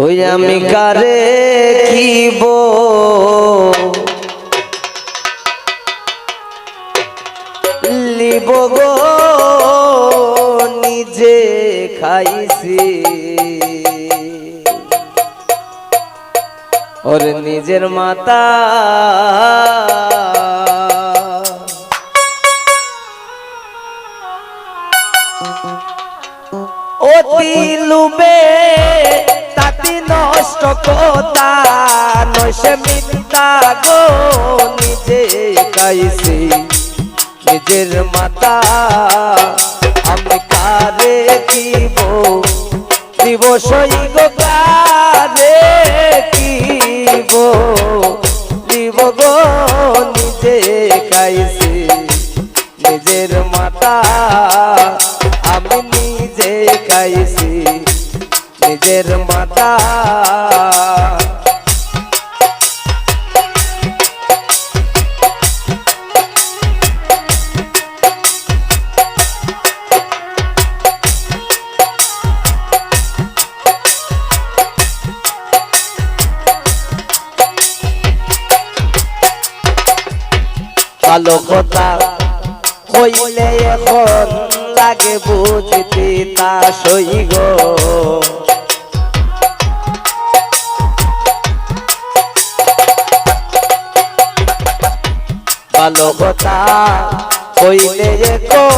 ওই আমি কারে খিব লিব গো নিজে খাইছি ওর নিজের মাতা অতি লুবে তাতি নষ্ট কথা নয়সে মিথ্যা গো নিজে খাইছি নিজের মাতা আমি কারে দিব দিব সই গো কারে দিব দিব গো নিজে খাইছি নিজের মাতা আমি নিজে খাইছি নিজের মাতা ভালো কথা হইলে এখন লাগে বুঝতে তা সই গো ভালো কথা হইলে এখন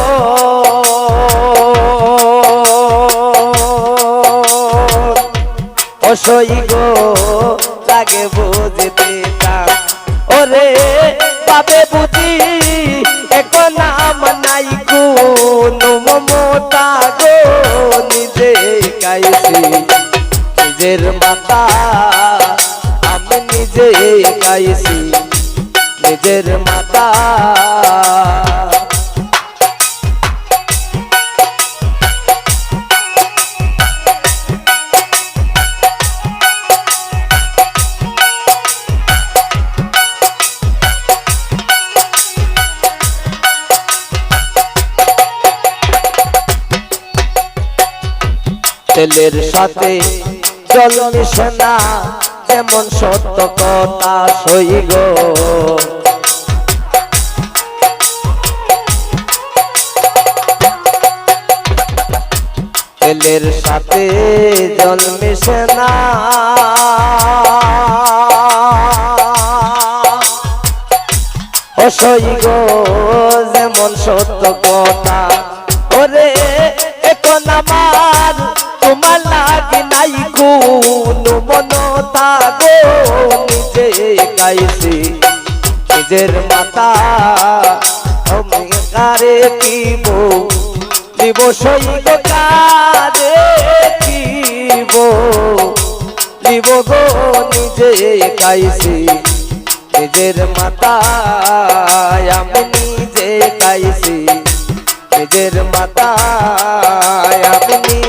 অসই গো লাগে বুঝতে তা ওরে পাবে বুঝি এখন নাম নাই কোনো মমতা গো নিজে খাইছি নিজের মাতা আমি নিজে খাইছি নিজের মাতা তেলের সাথে জল মিশে না যেমন সত্য কথা সই গো তেলের সাথে জল মিশে না অসই গো যেমন সত্য কথা ওরে এখন আমার তোমার লাগে নাই কোনো মনতা গো নিজে খাইছি নিজের মাতা আমি কারে দিব দিব সই গো কারে দিব দিব গো নিজে খাইছি নিজের মাতা আমি নিজে খাইছি নিজের মাতা আমি